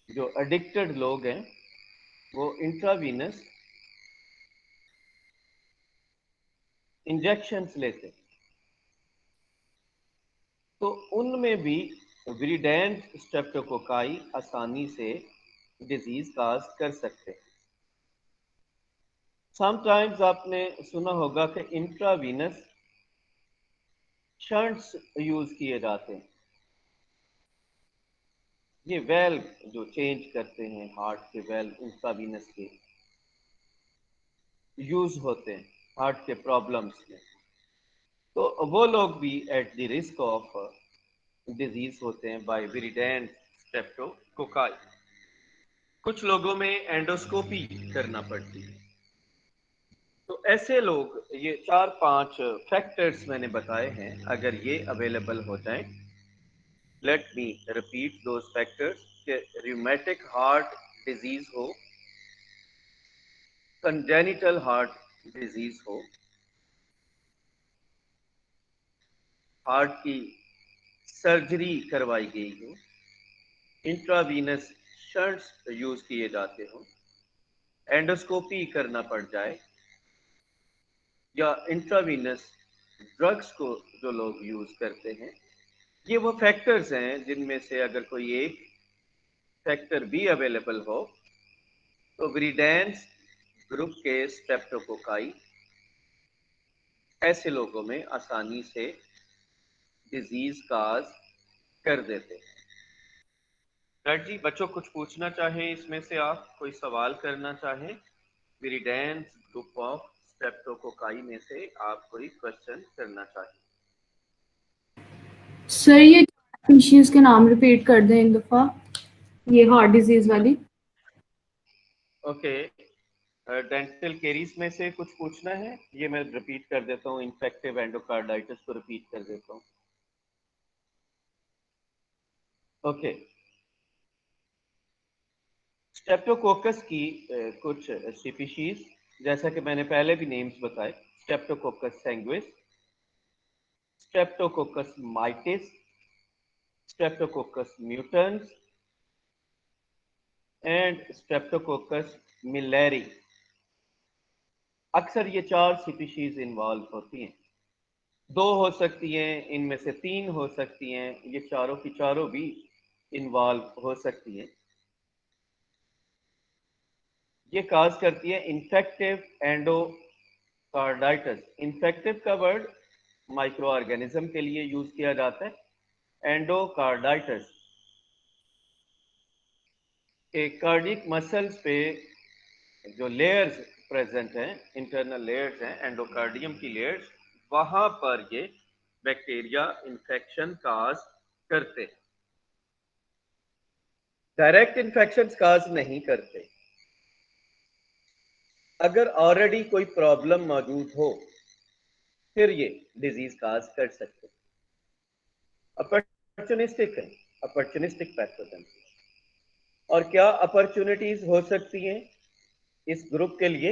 जो एडिक्टेड लोग हैं वो इंट्रावीनस इंजेक्शंस लेते हैं। तो उनमें भी विरिडेंस स्ट्रेप्टोकोकाई आसानी से डिजीज काज कर सकते हैं। समटाइम्स आपने सुना होगा कि इंट्रावीनस शंट्स यूज किए जाते हैं। ये वेल्व जो चेंज करते हैं हार्ट के वेल्व इंट्रावीनस के यूज होते हैं हार्ट के प्रॉब्लम्स में। तो वो लोग भी at the risk of disease होते हैं बाय विरिडेंस स्ट्रेप्टोकोकाई। कुछ लोगों में एंडोस्कोपी करना पड़ती है। तो ऐसे लोग, ये 4-5 फैक्टर्स मैंने बताए हैं, अगर ये अवेलेबल हो जाएं, let me repeat those factors, कि रियूमेटिक हार्ट डिजीज हो, कंजेनिटल हार्ट डिजीज हो, हार्ट की सर्जरी करवाई गई हो, इंट्रावीनस शंट्स यूज किए जाते हो, एंडोस्कोपी करना पड़ जाए, या इंट्रावीनस ड्रग्स को जो लोग यूज करते हैं। ये वो फैक्टर्स हैं जिनमें से अगर कोई एक फैक्टर भी अवेलेबल हो तो विरिडेंस ग्रुप के स्ट्रेप्टोकोकाई ऐसे लोगों में आसानी से डिजीज काज कर देते हैं। डॉक्टर जी, बच्चों कुछ पूछना चाहें इसमें से, आप कोई सवाल करना चाहें विरिडेंस ग्रुप ऑफ स्ट्रेप्टोकोकाई में से आप कोई क्वेश्चन करना चाहें? सर ये स्पीशीज के नाम रिपीट कर दें एक दफा, ये हार्ट डिजीज वाली। ओके, डेंटल केरीज में से कुछ पूछना है? ये मैं रिपीट कर देता हूँ, इन्फेक्टिव एंडोकार्डाइटिस को रिपीट कर देता हूँ। ओके, स्ट्रेप्टोकोकस की कुछ स्पीशीज, जैसा कि मैंने पहले भी नेम्स बताए, streptococcus sanguis, streptococcus mitis, streptococcus mutans and streptococcus milleri. अक्सर ये 4 स्पीशीज इन्वॉल्व होती हैं। 2 हो सकती हैं, इनमें से 3 हो सकती हैं, ये चारों की चारों भी इन्वॉल्व हो सकती हैं। ये काज करती है इन्फेक्टिव एंडोकार्डाइटिस। इन्फेक्टिव का वर्ड माइक्रो ऑर्गेनिज्म के लिए यूज किया जाता है। एंडोकार्डाइटिस एक कार्डिक मसल्स पे जो लेयर्स प्रेजेंट हैं, इंटरनल लेयर्स हैं, एंडोकार्डियम की लेयर्स, वहां पर ये बैक्टीरिया इन्फेक्शन काज करते हैं। डायरेक्ट इन्फेक्शन काज नहीं करते। अगर ऑलरेडी कोई प्रॉब्लम मौजूद हो फिर ये डिजीज काज कर सकते हैं। अपॉर्चुनिस्टिक है, अपॉर्चुनिस्टिक पैथोजन। और क्या अपॉर्चुनिटीज हो सकती हैं इस ग्रुप के लिए?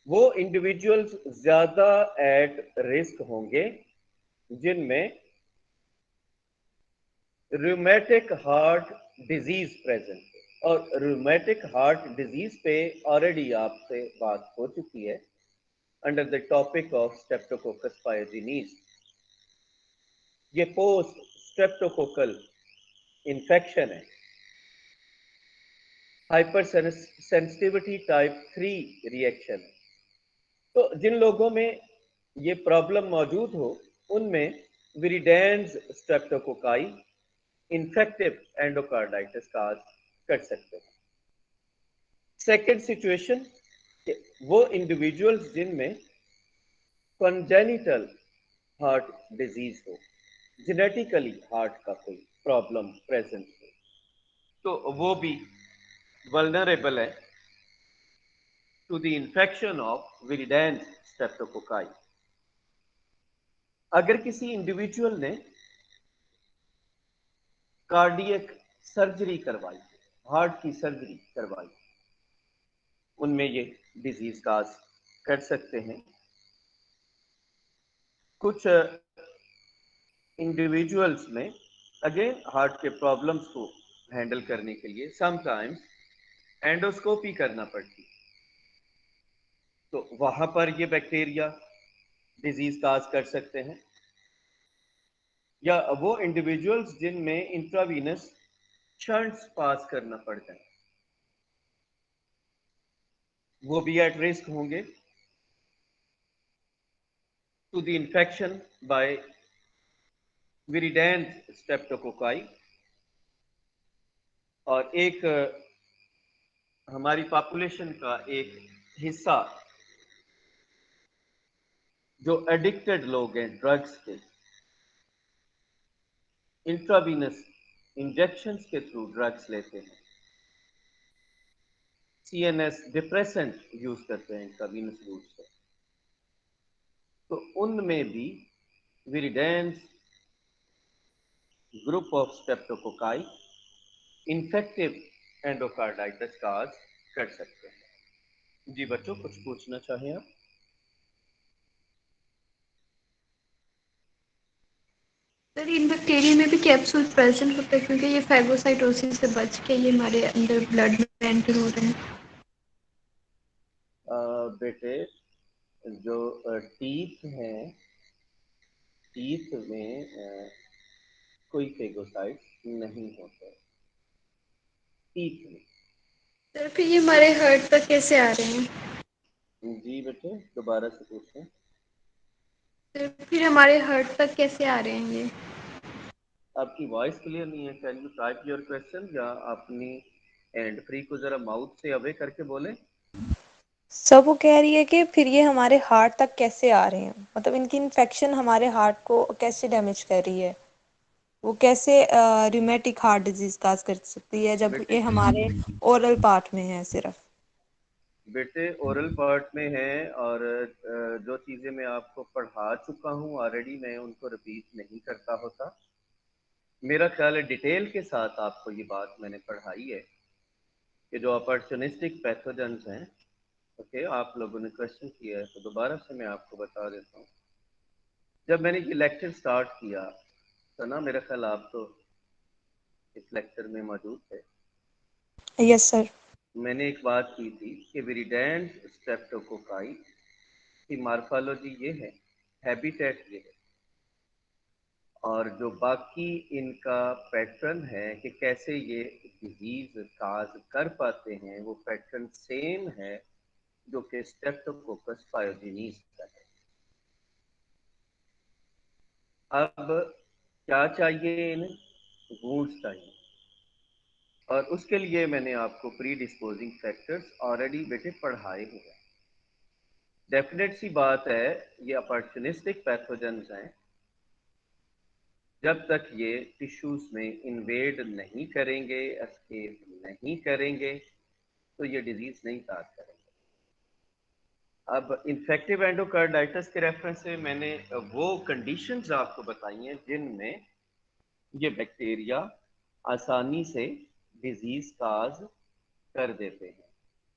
वो इंडिविजुअल्स ज्यादा एट रिस्क होंगे जिनमें रूमेटिक हार्ट डिजीज प्रेजेंट है। और रूमेटिक हार्ट डिजीज पे ऑलरेडी आपसे बात हो चुकी है under the topic of streptococcus pyogenes. ये पोस्ट स्ट्रेप्टोकोकल इन्फेक्शन है, हाइपर सेंसिटिविटी टाइप 3 रिएक्शन है। तो जिन लोगों में ये प्रॉब्लम मौजूद हो उनमें viridans streptococci infective endocarditis cause कर सकते हैं। सेकेंड सिचुएशन, वो इंडिविजुअल्स जिनमें कंजेनिटल हार्ट डिजीज हो, जेनेटिकली हार्ट का कोई प्रॉब्लम प्रेजेंट हो, तो वो भी वल्नरेबल है to the infection of viridans streptococci. अगर किसी इंडिविजुअल ने कार्डियक सर्जरी करवाई, हार्ट की सर्जरी करवाई, उनमें ये डिजीज काज कर सकते हैं। कुछ इंडिविजुअल्स में अगेन हार्ट के प्रॉब्लम्स को हैंडल करने के लिए समटाइम्स एंडोस्कोपी करना पड़ती, तो वहां पर ये बैक्टीरिया डिजीज काज कर सकते हैं। या वो इंडिविजुअल्स जिनमें इंट्रावीनस शंट्स पास करना पड़ता है, वो भी एट रिस्क होंगे to the infection by viridans streptococci. और एक हमारी पॉपुलेशन का एक हिस्सा जो एडिक्टेड लोग हैं ड्रग्स के, इंट्रावीनस इंजेक्शंस के थ्रू ड्रग्स लेते हैं, सीएनएस डिप्रेसेंट यूज करते हैं इंट्रावीनस रूट से, तो उनमें भी viridans group of streptococci infective endocarditis cause कर सकते हैं। जी बच्चों, कुछ पूछना चाहें आप? सर इन बैक्टीरिया में भी कैप्सूल प्रेजेंट होता है क्योंकि ये फैगोसाइटोसिस से बच के ये हमारे अंदर ब्लड में एंटर हो रहे हैं। बेटे, जो टीथ हैं, टीथ में कोई फेगोसाइट्स नहीं होते टीथ में। सर फिर ये हमारे हार्ट तक कैसे आ रहे हैं? जी बेटे, दोबारा से पूछें। सर फिर हमारे हार्ट तक कैसे आ रहे हैं ये? आपकी वॉइस क्लियर नहीं है। Can you type your question, या अपनी हैंड फ्री को जरा माउथ से अवे करके बोले। सब वो कह रही है कि फिर ये हमारे हार्ट तक कैसे आ रहे हैं, मतलब इनकी इन्फेक्शन हमारे हार्ट को कैसे डैमेज कर रही है, वो कैसे रिमेटिक हार्ट डिजीज काज कर सकती है जब बेटे ये हमारे ओरल पार्ट में है सिर्फ। बेटे ओरल पार्ट में है, और जो चीज़ें मैं आपको पढ़ा चुका हूँ ऑलरेडी, मैं उनको रिपीट नहीं करता होता। मेरा ख्याल है डिटेल के साथ आपको ये बात मैंने पढ़ाई है कि जो अपॉर्चुनिस्टिक पैथोजेंस हैं, ओके, आप लोगों ने क्वेश्चन किया है तो दोबारा से मैं आपको बता देता हूँ। जब मैंने ये लेक्चर स्टार्ट किया तो ना, मेरा ख्याल आप तो इस लेक्चर में मौजूद थे, यस सर। मैंने एक बात की थी कि विरिडेंस स्ट्रेप्टोकोकाई की मार्फोलॉजी ये है, हैबिटेट ये है, और जो बाकी इनका पैटर्न है कि कैसे ये डिजीज काज कर पाते हैं, वो पैटर्न सेम है जो कि स्ट्रेप्टोकोकस पायोजेनिस का है। अब क्या चाहिए इन्हें? वुंड्स चाहिए, और उसके लिए मैंने आपको प्री डिस्पोजिंग फैक्टर्स ऑलरेडी बेटे पढ़ाए हुए हैं। डेफिनेट सी बात है, ये अपॉर्चुनिस्टिक पैथोजेंस हैं, जब तक ये टिश्यूज में इन्वेड नहीं करेंगे, एस्केप नहीं करेंगे, तो ये डिजीज नहीं काज करेंगे। अब इन्फेक्टिव एंडोकार्डाइटिस के रेफरेंस से मैंने वो कंडीशंस आपको बताई हैं जिनमें ये बैक्टीरिया आसानी से डिजीज काज कर देते हैं।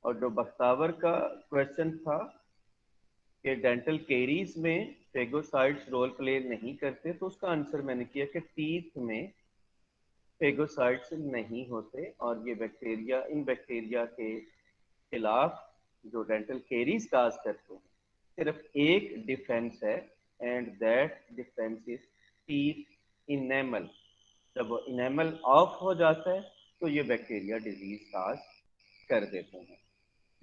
और जो बख्तावर का क्वेश्चन था कि डेंटल केरीज में फेगोसाइट्स रोल प्ले नहीं करते, तो उसका आंसर मैंने किया कि टीथ में फेगोसाइट्स नहीं होते, और ये बैक्टीरिया, इन बैक्टीरिया के खिलाफ जो डेंटल केरीज काज करते हैं, सिर्फ एक डिफेंस है, and that defence is teeth enamel. जब वो इनेमल ऑफ हो जाता है तो ये बैक्टीरिया डिजीज काज कर देते हैं।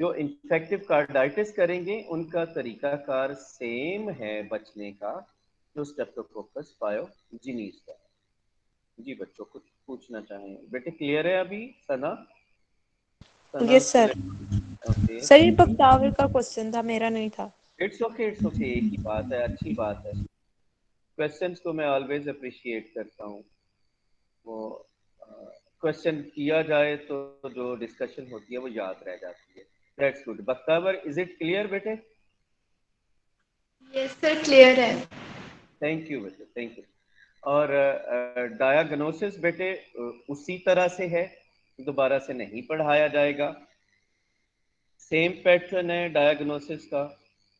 जो इन्फेक्टिव कार्डाइटिस करेंगे उनका तरीकाकार सेम है बचने का जो स्ट्रेप्टोकोकस पायोजेनिस का है। जी बच्चों, कुछ पूछना चाहें? बेटे क्लियर है अभी? सना, सना यस सर। ओके, सर ये बख्तावर का क्वेश्चन था, मेरा नहीं था। इट्स ओके, इट्स ओके, एक ही बात है, अच्छी बात है। क्वेश्चंस को मैं ऑलवेज अप्रिशिएट करता हूँ। वो क्वेश्चन किया जाए तो जो डिस्कशन होती है वो याद रह जाती है। That's good. Bakhtawar, is it clear बेटे? यस सर, क्लियर है। थैंक यू बेटे, थैंक यू। और डायग्नोसिस बेटे उसी तरह से है, दोबारा से नहीं पढ़ाया जाएगा। सेम पैटर्न है डायग्नोसिस का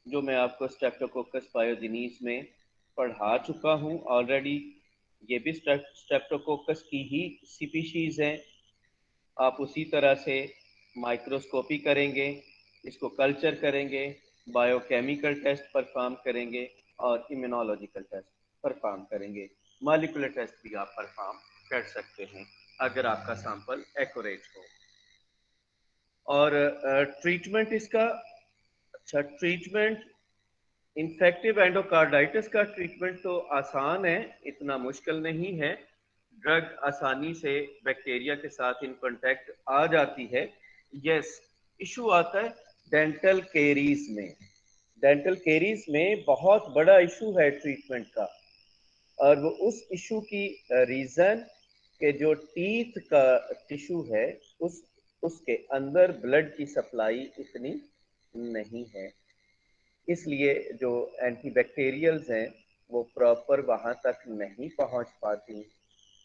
जो मैं आपको स्ट्रेप्टोकोकस पायोजेनिस में पढ़ा चुका हूँ ऑलरेडी। ये भी स्ट्रेप्टोकोकस की ही स्पीशीज हैं। आप उसी तरह से माइक्रोस्कोपी करेंगे, इसको कल्चर करेंगे, बायोकेमिकल टेस्ट परफॉर्म करेंगे और इम्यूनोलॉजिकल टेस्ट परफॉर्म करेंगे। मॉलिक्यूलर टेस्ट भी आप परफॉर्म कर सकते हैं अगर आपका सैंपल एक्यूरेट हो। और ट्रीटमेंट इसका, अच्छा ट्रीटमेंट इन्फेक्टिव एंडोकार्डाइटिस का ट्रीटमेंट तो आसान है, इतना मुश्किल नहीं है। ड्रग आसानी से बैक्टीरिया के साथ इन कांटेक्ट आ जाती है। यस, इशू आता है डेंटल केरीज में। डेंटल केरीज में बहुत बड़ा इशू है ट्रीटमेंट का, और वो उस इशू की रीजन के जो टीथ का टिश्यू है उसके अंदर ब्लड की सप्लाई इतनी नहीं है, इसलिए जो एंटीबैक्टीरियल्स हैं वो प्रॉपर वहाँ तक नहीं पहुँच पाती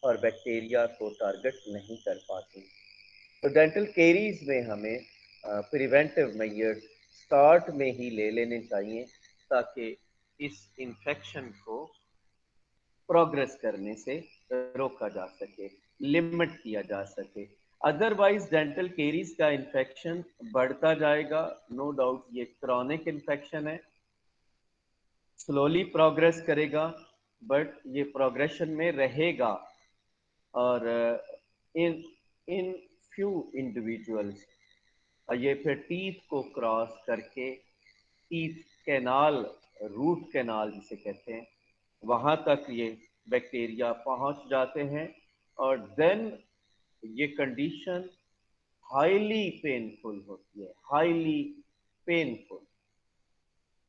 और बैक्टीरिया को टारगेट नहीं कर पाती। तो डेंटल केरीज में हमें प्रिवेंटिव मेजर्स स्टार्ट में ही ले लेने चाहिए ताकि इस इन्फेक्शन को प्रोग्रेस करने से रोका जा सके, लिमिट किया जा सके। अदरवाइज डेंटल केरीज का इन्फेक्शन बढ़ता जाएगा। नो डाउट ये क्रॉनिक इन्फेक्शन है, स्लोली प्रोग्रेस करेगा, बट ये प्रोग्रेशन में रहेगा। और इन इन फ्यू इंडिविजुअल्स ये फिर टीथ को क्रॉस करके टीथ कैनाल, रूट कैनाल जिसे कहते हैं, वहाँ तक ये बैक्टीरिया पहुँच जाते हैं और देन ये कंडीशन हाईली पेनफुल होती है, हाईली पेनफुल।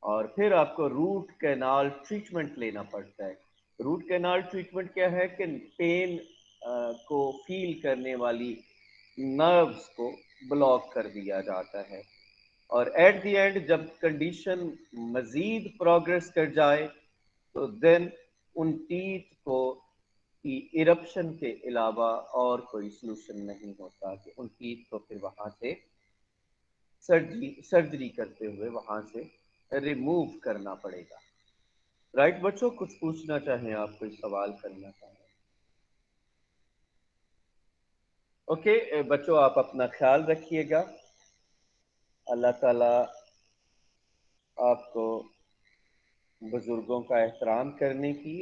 और फिर आपको रूट कैनाल ट्रीटमेंट लेना पड़ता है। रूट कैनाल ट्रीटमेंट क्या है कि पेन को फील करने वाली नर्व्स को ब्लॉक कर दिया जाता है, और एट द एंड जब कंडीशन मजीद प्रोग्रेस कर जाए तो देन उन टीथ को की इरप्शन के अलावा और कोई सलूशन नहीं होता कि उन टीथ को फिर वहाँ से सर्जरी करते हुए वहाँ से रिमूव करना पड़ेगा। राइट बच्चों, कुछ पूछना चाहें आप, कोई सवाल करना चाहें? ओके बच्चों, आप अपना ख्याल रखिएगा। अल्लाह ताला आपको बुजुर्गों का एहतराम करने की